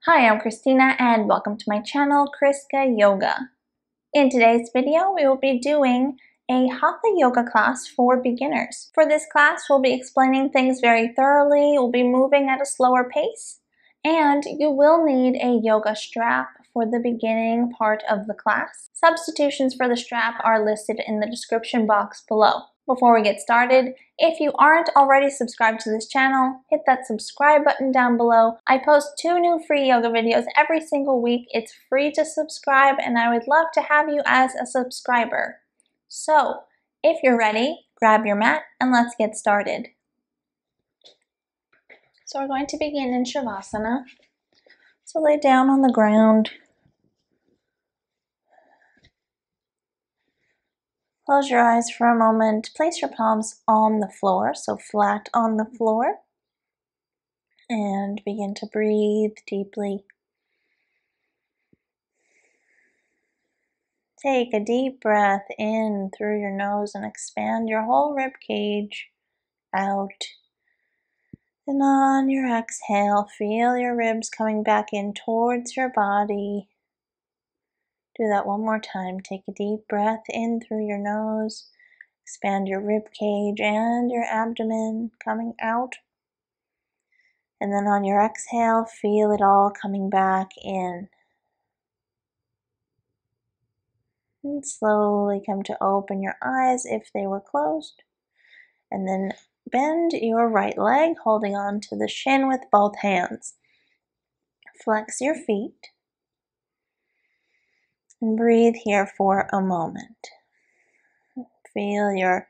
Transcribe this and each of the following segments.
Hi, I'm Christina and welcome to my channel, Chriskayoga. In today's video, we will be doing a Hatha yoga class for beginners. For this class, we'll be explaining things very thoroughly, we'll be moving at a slower pace, and you will need a yoga strap for the beginning part of the class. Substitutions for the strap are listed in the description box below. Before we get started, if you aren't already subscribed to this channel, hit that subscribe button down below. I post 2 new free yoga videos every single week. It's free to subscribe and I would love to have you as a subscriber. So, if you're ready, grab your mat and let's get started. So we're going to begin in Shavasana. So lay down on the ground. Close your eyes for a moment. Place your palms on the floor, so flat on the floor. And begin to breathe deeply. Take a deep breath in through your nose and expand your whole rib cage out. And on your exhale, feel your ribs coming back in towards your body. Do that one more time. Take a deep breath in through your nose. Expand your rib cage and your abdomen coming out. And then on your exhale, feel it all coming back in. And slowly come to open your eyes if they were closed. And then bend your right leg, holding on to the shin with both hands. Flex your feet. And breathe here for a moment. Feel your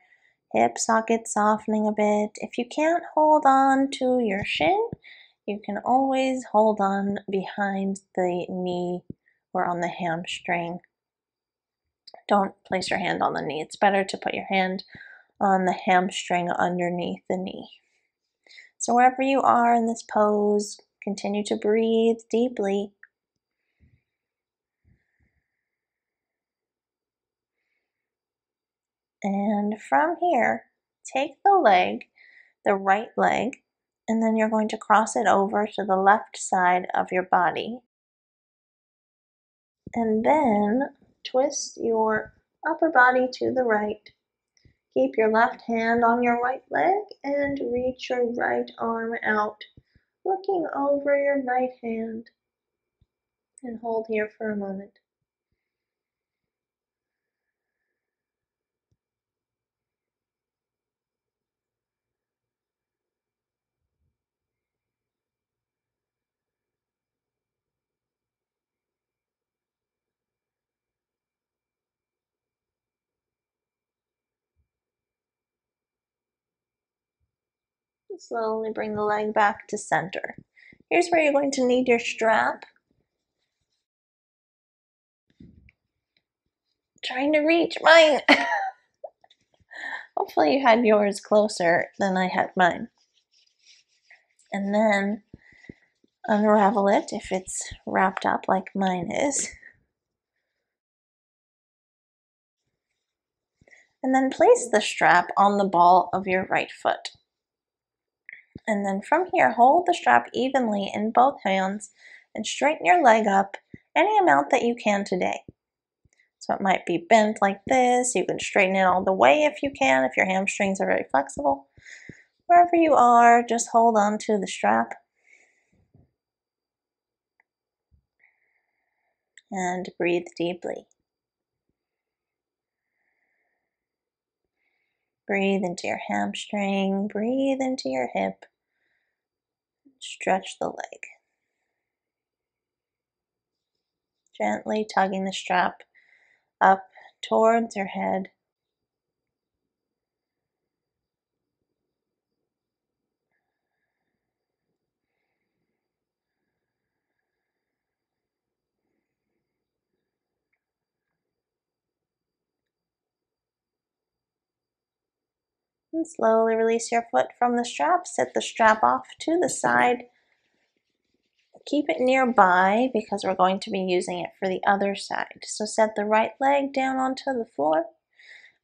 hip socket softening a bit. If you can't hold on to your shin, you can always hold on behind the knee or on the hamstring. Don't place your hand on the knee. It's better to put your hand on the hamstring underneath the knee. So wherever you are in this pose, continue to breathe deeply. And from here, take the leg, the right leg, and then you're going to cross it over to the left side of your body. And then twist your upper body to the right. Keep your left hand on your right leg and reach your right arm out, looking over your right hand. And hold here for a moment. Slowly bring the leg back to center. Here's where you're going to need your strap. Trying to reach mine. Hopefully you had yours closer than I had mine. And then unravel it if it's wrapped up like mine is. And then place the strap on the ball of your right foot. And then from here, hold the strap evenly in both hands and straighten your leg up any amount that you can today. So it might be bent like this. You can straighten it all the way if you can, if your hamstrings are very flexible. Wherever you are, just hold on to the strap. And breathe deeply. Breathe into your hamstring, breathe into your hip. Stretch the leg. Gently tugging the strap up towards your head. And slowly release your foot from the strap. Set the strap off to the side. Keep it nearby because we're going to be using it for the other side. So set the right leg down onto the floor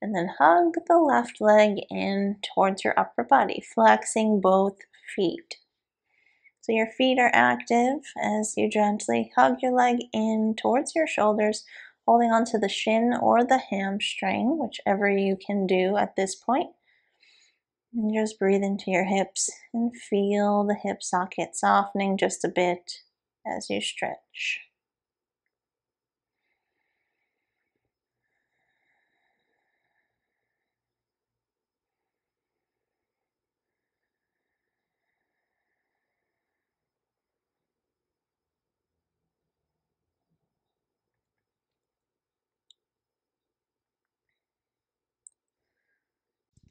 and then hug the left leg in towards your upper body, flexing both feet. So your feet are active as you gently hug your leg in towards your shoulders, holding onto the shin or the hamstring, whichever you can do at this point. And just breathe into your hips and feel the hip socket softening just a bit as you stretch.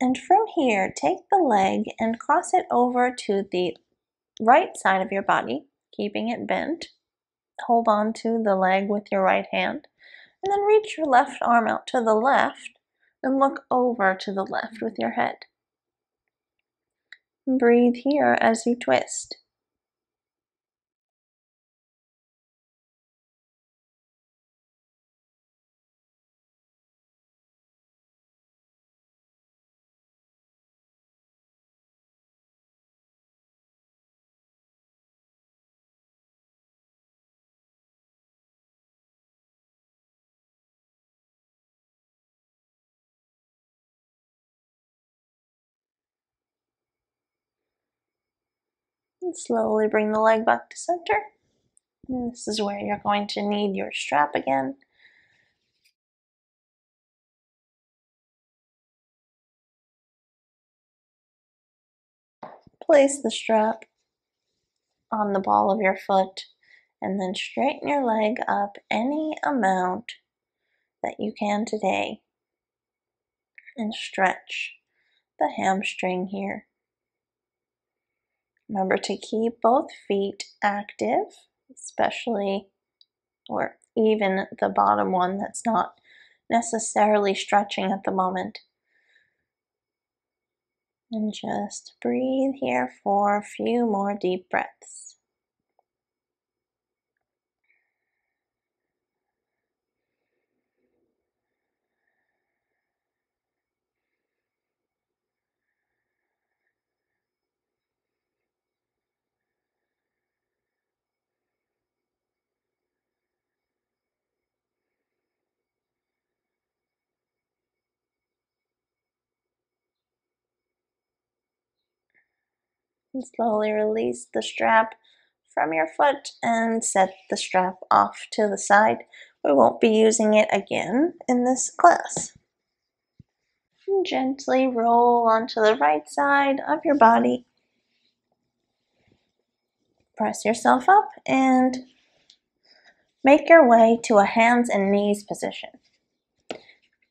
And from here, take the leg and cross it over to the right side of your body, keeping it bent. Hold on to the leg with your right hand, and then reach your left arm out to the left and look over to the left with your head. And breathe here as you twist. And slowly bring the leg back to center. And this is where you're going to need your strap again. Place the strap on the ball of your foot and then straighten your leg up any amount that you can today and stretch the hamstring here. Remember to keep both feet active, especially or even the bottom one that's not necessarily stretching at the moment. And just breathe here for a few more deep breaths. And slowly release the strap from your foot and set the strap off to the side. We won't be using it again in this class. And gently roll onto the right side of your body. Press yourself up and make your way to a hands and knees position.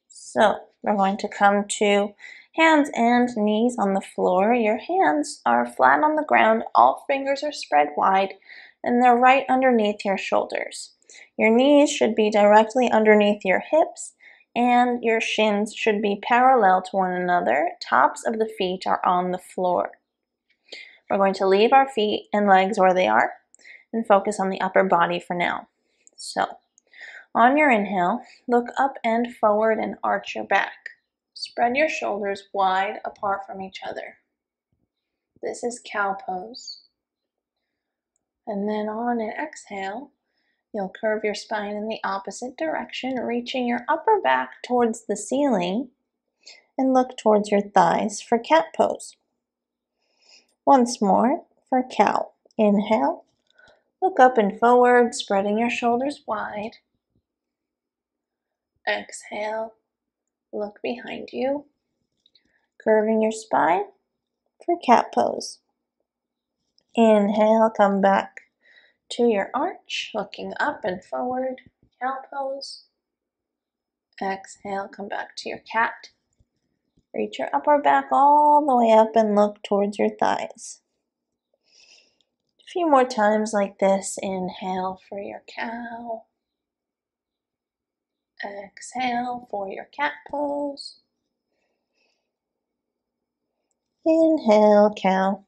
So we're going to come to hands and knees on the floor. Your hands are flat on the ground, all fingers are spread wide, and they're right underneath your shoulders. Your knees should be directly underneath your hips, and your shins should be parallel to one another. Tops of the feet are on the floor. We're going to leave our feet and legs where they are and focus on the upper body for now. So, on your inhale, look up and forward and arch your back. Spread your shoulders wide apart from each other. This is cow pose. And then on an exhale, you'll curve your spine in the opposite direction, reaching your upper back towards the ceiling and look towards your thighs for cat pose. Once more for cow. Inhale, look up and forward, spreading your shoulders wide. Exhale, look behind you, curving your spine for cat pose. Inhale, come back to your arch, looking up and forward, cow pose. Exhale, come back to your cat. Reach your upper back all the way up and look towards your thighs. A few more times like this. Inhale for your cow. Exhale for your cat pose. Inhale, cow.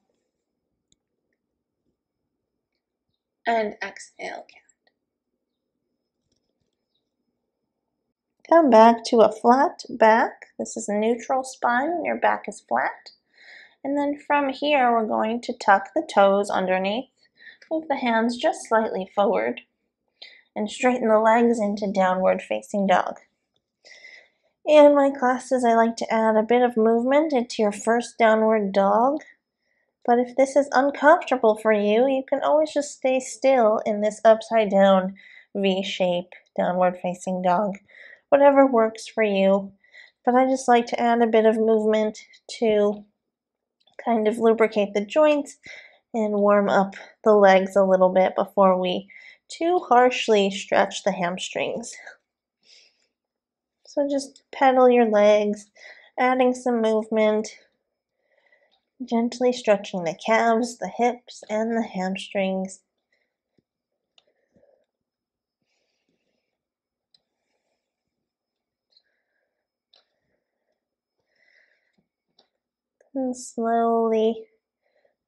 And exhale, cat. Come back to a flat back. This is a neutral spine. Your back is flat. And then from here, we're going to tuck the toes underneath Move the hands just slightly forward and straighten the legs into downward facing dog. In my classes, I like to add a bit of movement into your first downward dog, but if this is uncomfortable for you, you can always just stay still in this upside down V-shape downward facing dog, whatever works for you. But I just like to add a bit of movement to kind of lubricate the joints and warm up the legs a little bit before we too harshly stretch the hamstrings. So just pedal your legs, adding some movement, gently stretching the calves, the hips, and the hamstrings. And slowly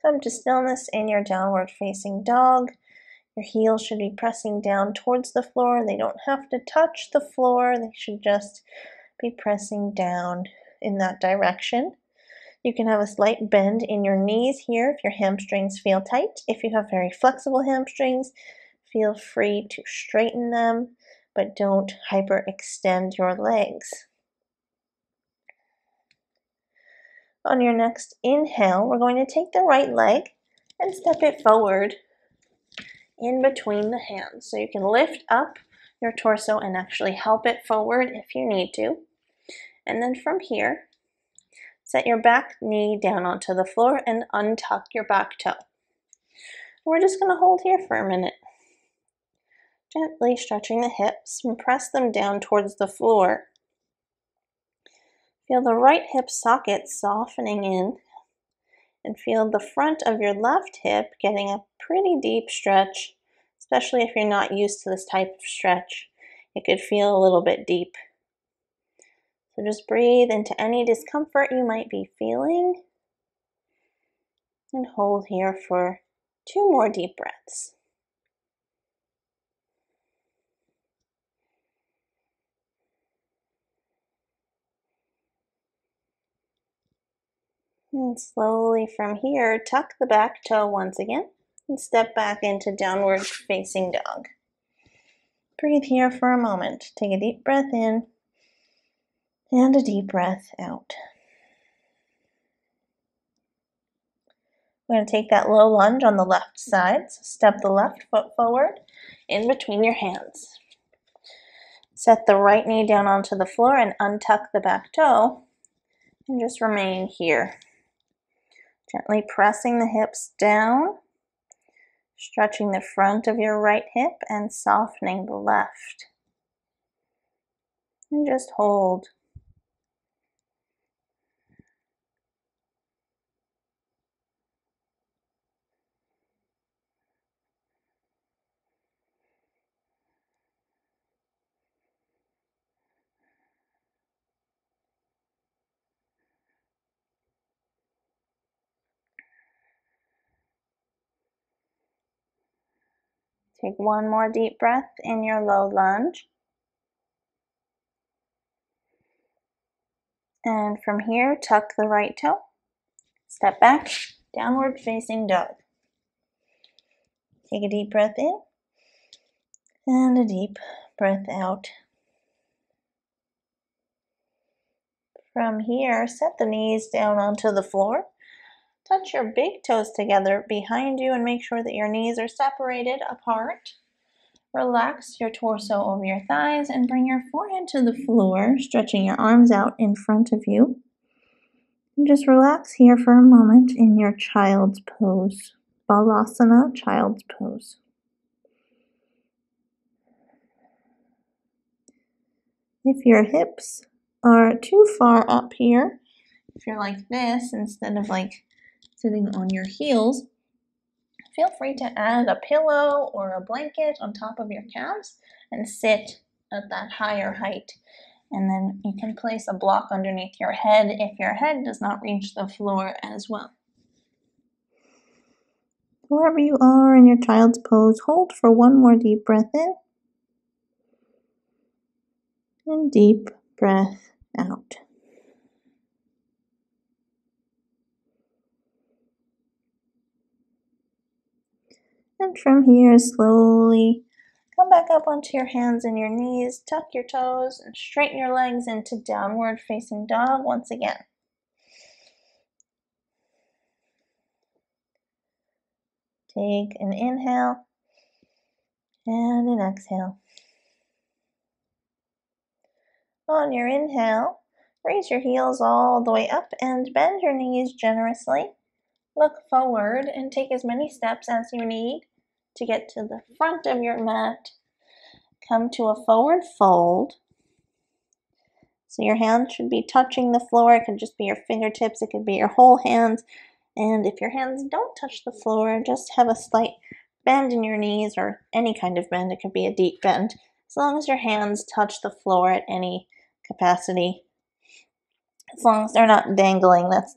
come to stillness in your downward facing dog. Your heels should be pressing down towards the floor. They don't have to touch the floor. They should just be pressing down in that direction. You can have a slight bend in your knees here if your hamstrings feel tight. If you have very flexible hamstrings, feel free to straighten them, but don't hyperextend your legs. On your next inhale, we're going to take the right leg and step it forward in between the hands. So you can lift up your torso and actually help it forward if you need to. And then from here, set your back knee down onto the floor and untuck your back toe. We're just going to hold here for a minute. Gently stretching the hips and press them down towards the floor. Feel the right hip socket softening in and feel the front of your left hip getting a pretty deep stretch, especially if you're not used to this type of stretch. It could feel a little bit deep. So just breathe into any discomfort you might be feeling and hold here for 2 more deep breaths. And slowly from here, tuck the back toe once again and step back into downward facing dog. Breathe here for a moment. Take a deep breath in and a deep breath out. We're going to take that low lunge on the left side. So step the left foot forward in between your hands. Set the right knee down onto the floor and untuck the back toe and just remain here. Gently pressing the hips down, stretching the front of your right hip and softening the left. And just hold. Take one more deep breath in your low lunge. And from here, tuck the right toe. Step back, downward facing dog. Take a deep breath in and a deep breath out. From here, set the knees down onto the floor. Touch your big toes together behind you and make sure that your knees are separated apart. Relax your torso over your thighs and bring your forehead to the floor, stretching your arms out in front of you. And just relax here for a moment in your child's pose. Balasana, child's pose. If your hips are too far up here, if you're like this instead of like sitting on your heels, feel free to add a pillow or a blanket on top of your calves and sit at that higher height. And then you can place a block underneath your head if your head does not reach the floor as well. Wherever you are in your child's pose, hold for one more deep breath in and deep breath out. And from here, slowly come back up onto your hands and your knees, tuck your toes, and straighten your legs into downward facing dog once again. Take an inhale and an exhale. On your inhale, raise your heels all the way up and bend your knees generously. Look forward and take as many steps as you need to get to the front of your mat. Come to a forward fold. So your hands should be touching the floor. It could just be your fingertips. It could be your whole hands. And if your hands don't touch the floor, just have a slight bend in your knees or any kind of bend. It could be a deep bend. As long as your hands touch the floor at any capacity. As long as they're not dangling, that's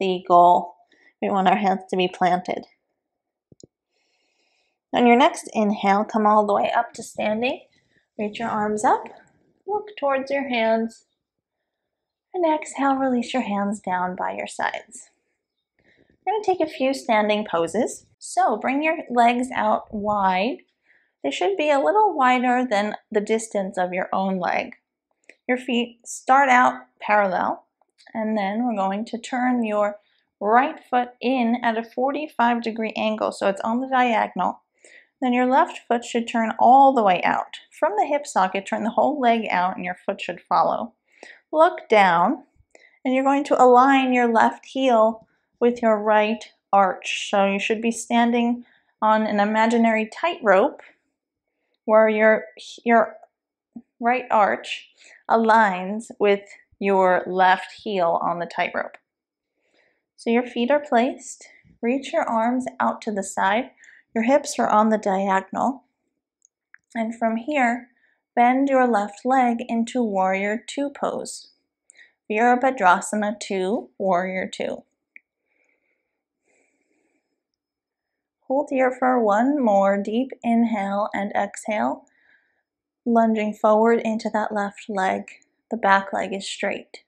the goal. We want our hands to be planted. On your next inhale, come all the way up to standing. Reach your arms up. Look towards your hands. And exhale, release your hands down by your sides. We're going to take a few standing poses. So bring your legs out wide. They should be a little wider than the distance of your own leg. Your feet start out parallel, and then we're going to turn your right foot in at a 45-degree angle, so it's on the diagonal. Then your left foot should turn all the way out. From the hip socket, turn the whole leg out and your foot should follow. Look down, and you're going to align your left heel with your right arch. So you should be standing on an imaginary tightrope where your right arch aligns with your left heel on the tightrope. So your feet are placed. Reach your arms out to the side. Your hips are on the diagonal. And from here, bend your left leg into Warrior Two pose. Virabhadrasana 2, Warrior 2. Hold here for one more deep inhale and exhale, lunging forward into that left leg. The back leg is straight.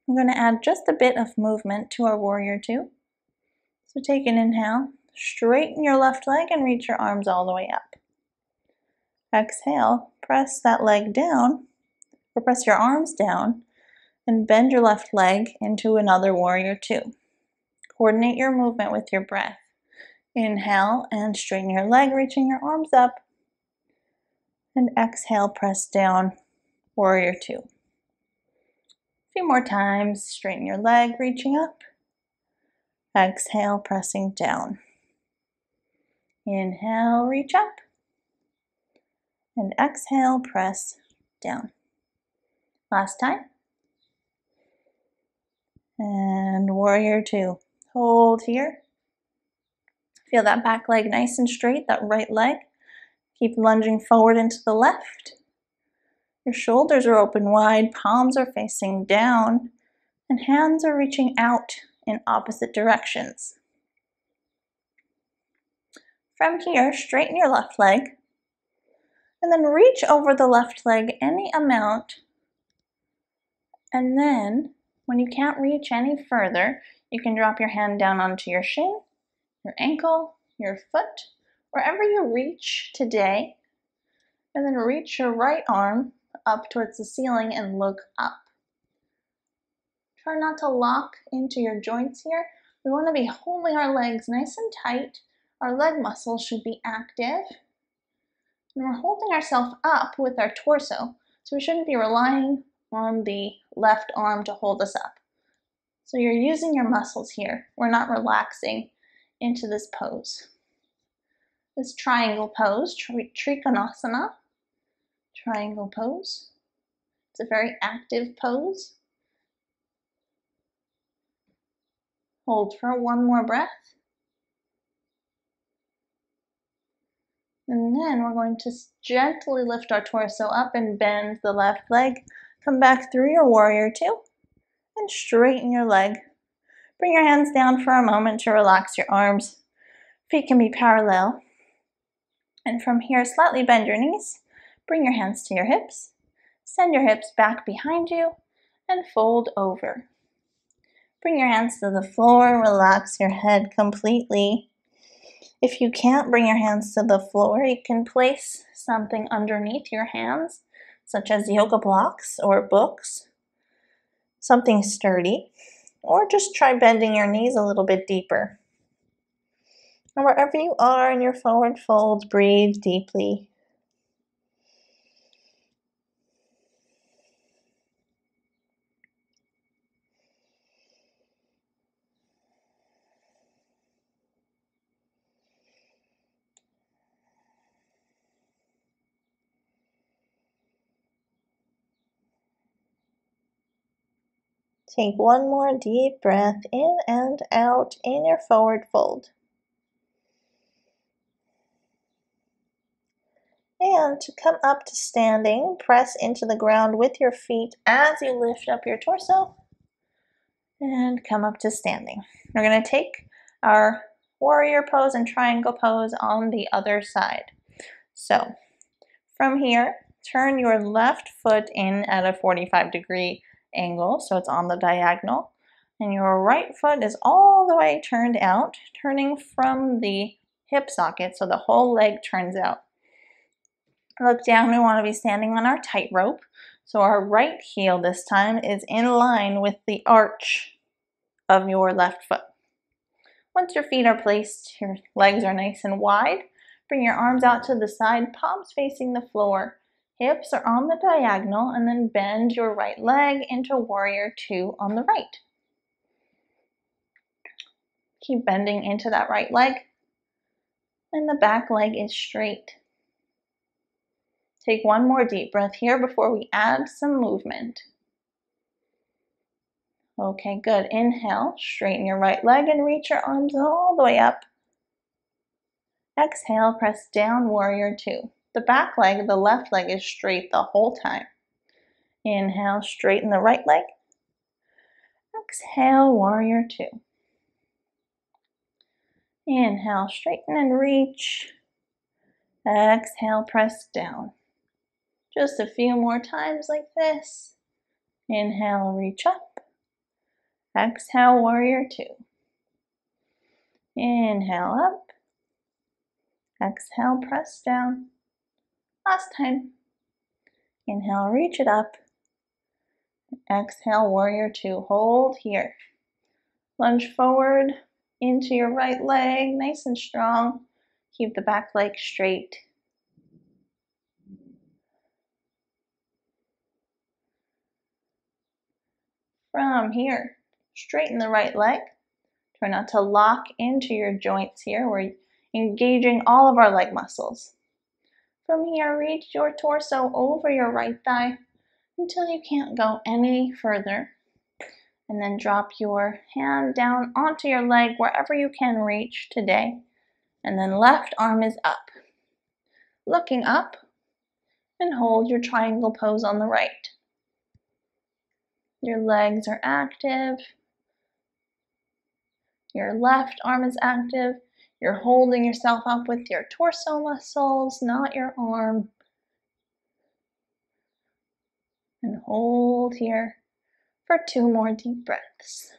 I'm going to add just a bit of movement to our Warrior 2. So take an inhale, straighten your left leg and reach your arms all the way up. Exhale, press that leg down, or press your arms down, and bend your left leg into another Warrior 2. Coordinate your movement with your breath. Inhale and straighten your leg, reaching your arms up. And exhale, press down, Warrior 2. A few more times, straighten your leg, reaching up. Exhale, pressing down. Inhale, reach up. And exhale, press down. Last time. And Warrior 2. Hold here. Feel that back leg nice and straight, that right leg. Keep lunging forward into the left. Your shoulders are open wide, palms are facing down, and hands are reaching out in opposite directions. From here, straighten your left leg, and then reach over the left leg any amount. And then, when you can't reach any further, you can drop your hand down onto your shin, your ankle, your foot, wherever you reach today, and then reach your right arm up towards the ceiling and look up. Try not to lock into your joints here. We want to be holding our legs nice and tight. Our leg muscles should be active. And we're holding ourselves up with our torso, so we shouldn't be relying on the left arm to hold us up. So you're using your muscles here. We're not relaxing into this pose. This triangle pose, Trikonasana, triangle pose. It's a very active pose. Hold for one more breath. And then we're going to gently lift our torso up and bend the left leg. Come back through your Warrior 2 and straighten your leg. Bring your hands down for a moment to relax your arms. Feet can be parallel. And from here, slightly bend your knees. Bring your hands to your hips. Send your hips back behind you and fold over. Bring your hands to the floor. Relax your head completely. If you can't bring your hands to the floor, you can place something underneath your hands, such as yoga blocks or books, something sturdy, or just try bending your knees a little bit deeper. And wherever you are in your forward fold, breathe deeply. Take one more deep breath in and out in your forward fold. And to come up to standing, press into the ground with your feet as you lift up your torso and come up to standing. We're going to take our warrior pose and triangle pose on the other side. So from here, turn your left foot in at a 45-degree angle, so it's on the diagonal, and your right foot is all the way turned out, turning from the hip socket, so the whole leg turns out. Look down, we want to be standing on our tightrope, so our right heel this time is in line with the arch of your left foot. Once your feet are placed, your legs are nice and wide, bring your arms out to the side, palms facing the floor. Hips are on the diagonal, and then bend your right leg into warrior two on the right. Keep bending into that right leg, and the back leg is straight. Take one more deep breath here before we add some movement. Okay, good. Inhale, straighten your right leg and reach your arms all the way up. Exhale, press down, warrior two. The back leg, the left leg, is straight the whole time. Inhale, straighten the right leg. Exhale, warrior two. Inhale, straighten and reach. Exhale, press down. Just a few more times like this. Inhale, reach up. Exhale, warrior two. Inhale, up. Exhale, press down. Last time. Inhale, reach it up. Exhale, warrior two. Hold here. Lunge forward into your right leg, nice and strong. Keep the back leg straight. From here, straighten the right leg. Try not to lock into your joints here. We're engaging all of our leg muscles. From here, reach your torso over your right thigh until you can't go any further. And then drop your hand down onto your leg wherever you can reach today. And then left arm is up. Looking up, and hold your triangle pose on the right. Your legs are active. Your left arm is active. You're holding yourself up with your torso muscles, not your arm. And hold here for 2 more deep breaths.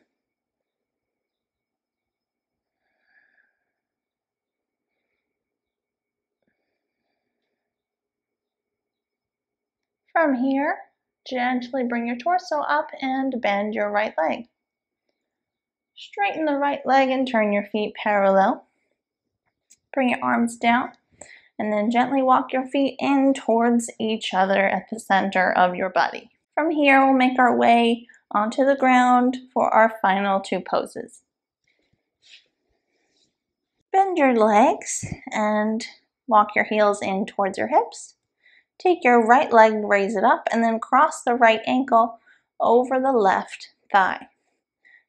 From here, gently bring your torso up and bend your right leg. Straighten the right leg and turn your feet parallel. Bring your arms down and then gently walk your feet in towards each other at the center of your body. From here, we'll make our way onto the ground for our final 2 poses. Bend your legs and walk your heels in towards your hips. Take your right leg, raise it up, and then cross the right ankle over the left thigh.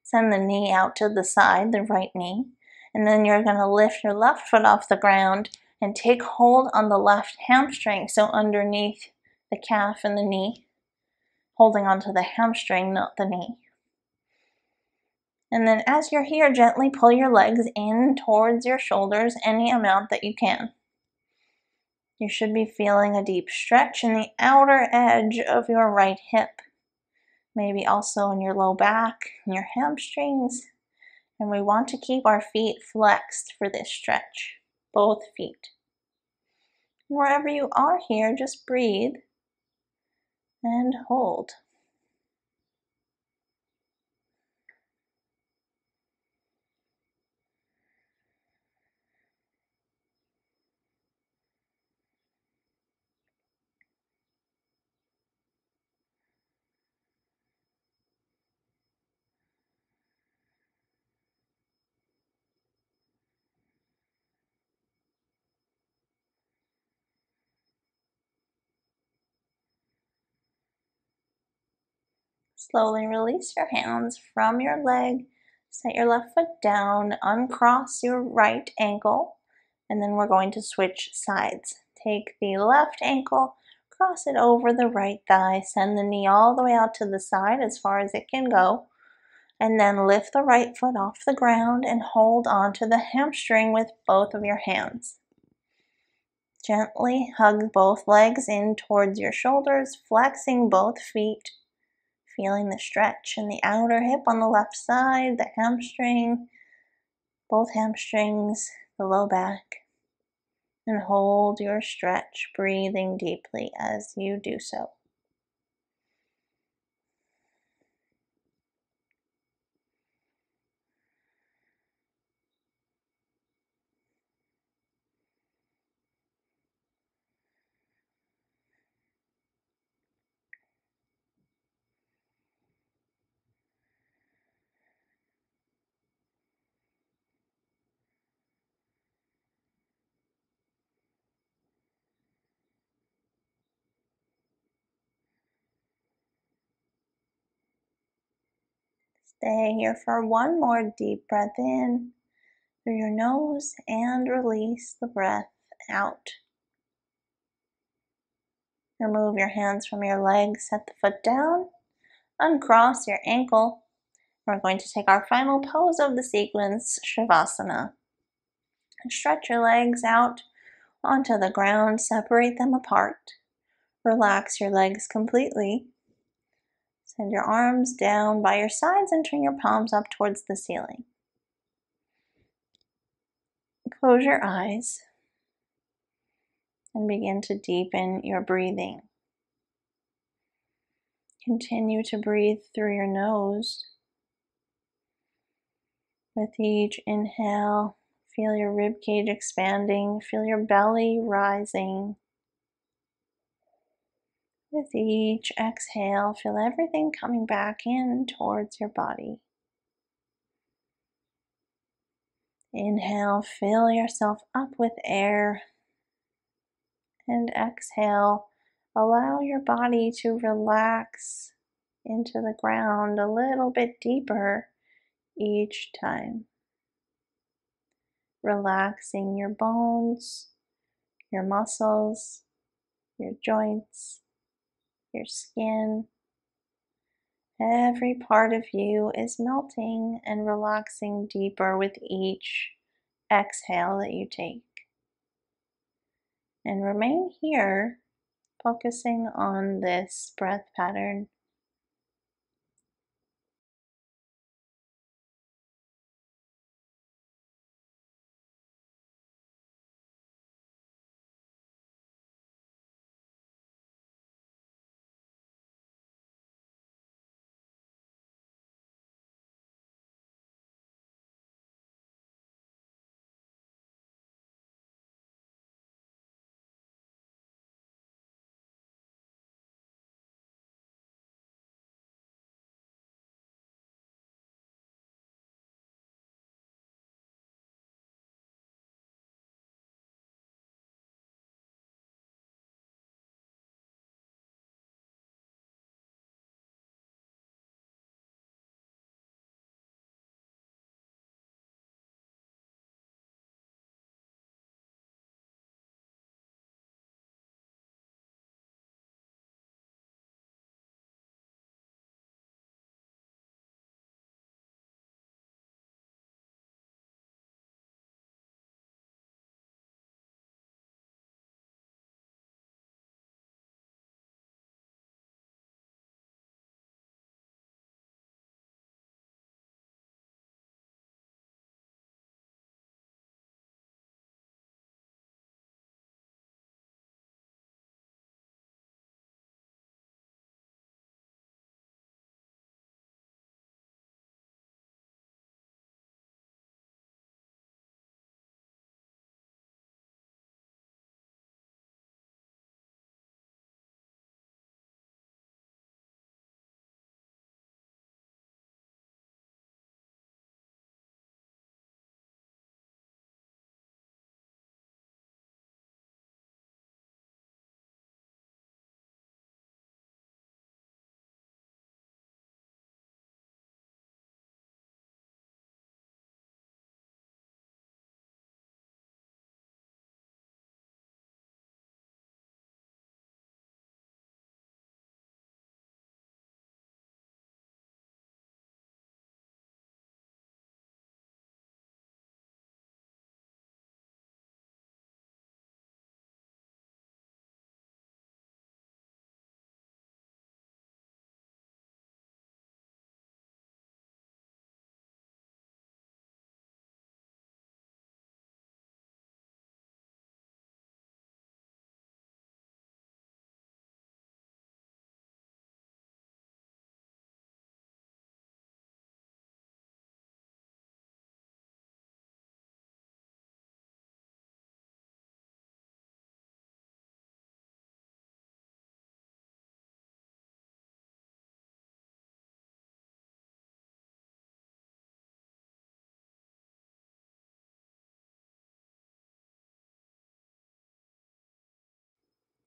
Send the knee out to the side, the right knee, and then you're going to lift your left foot off the ground and take hold on the left hamstring, so underneath the calf and the knee, holding onto the hamstring, not the knee. And then as you're here, gently pull your legs in towards your shoulders any amount that you can. You should be feeling a deep stretch in the outer edge of your right hip, maybe also in your low back and your hamstrings. And we want to keep our feet flexed for this stretch. both feet. Wherever you are here, just breathe and hold. Slowly release your hands from your leg. Set your left foot down, uncross your right ankle, and then we're going to switch sides. Take the left ankle, cross it over the right thigh, send the knee all the way out to the side as far as it can go, and then lift the right foot off the ground and hold on to the hamstring with both of your hands. Gently hug both legs in towards your shoulders, flexing both feet. Feeling the stretch in the outer hip on the left side, the hamstring, both hamstrings, the low back, and hold your stretch, breathing deeply as you do so. Stay here for one more deep breath in through your nose and release the breath out. Remove your hands from your legs, set the foot down, uncross your ankle. We're going to take our final pose of the sequence, Shavasana. Stretch your legs out onto the ground, separate them apart. Relax your legs completely. Send your arms down by your sides and turn your palms up towards the ceiling. Close your eyes and begin to deepen your breathing. Continue to breathe through your nose. With each inhale, feel your rib cage expanding, feel your belly rising. With each exhale, feel everything coming back in towards your body. Inhale, fill yourself up with air. And exhale, allow your body to relax into the ground a little bit deeper each time. Relaxing your bones, your muscles, your joints, your skin. Every part of you is melting and relaxing deeper with each exhale that you take. And remain here, focusing on this breath pattern.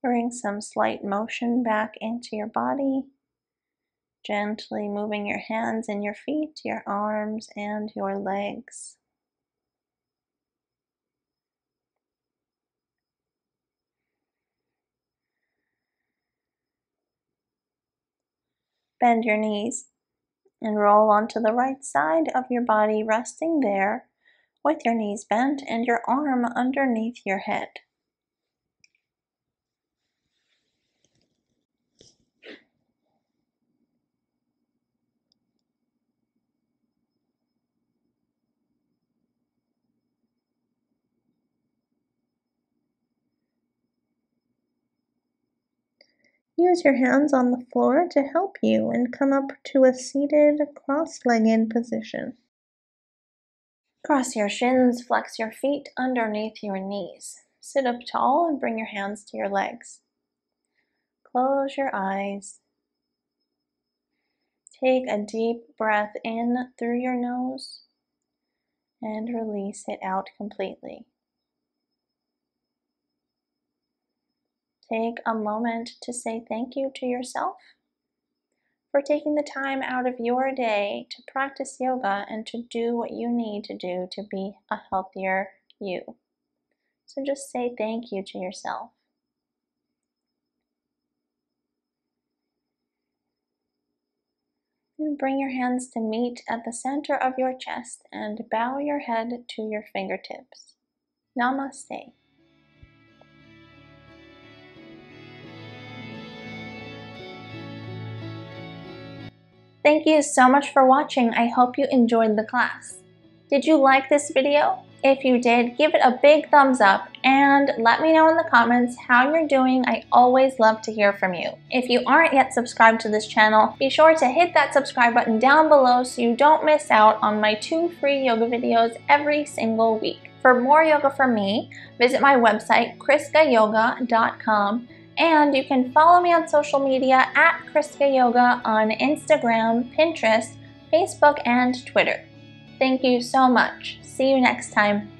Bring some slight motion back into your body, gently moving your hands and your feet, your arms and your legs. Bend your knees and roll onto the right side of your body, resting there with your knees bent and your arm underneath your head. Use your hands on the floor to help you and come up to a seated, cross-legged position. Cross your shins, flex your feet underneath your knees. Sit up tall and bring your hands to your legs. Close your eyes. Take a deep breath in through your nose and release it out completely. Take a moment to say thank you to yourself for taking the time out of your day to practice yoga and to do what you need to do to be a healthier you. So just say thank you to yourself. And bring your hands to meet at the center of your chest and bow your head to your fingertips. Namaste. Thank you so much for watching. I hope you enjoyed the class. Did you like this video? If you did, give it a big thumbs up and let me know in the comments how you're doing. I always love to hear from you. If you aren't yet subscribed to this channel, be sure to hit that subscribe button down below so you don't miss out on my 2 free yoga videos every single week. For more yoga from me, visit my website, chriskayoga.com. And you can follow me on social media at chriskayoga on Instagram, Pinterest, Facebook, and Twitter. Thank you so much. See you next time.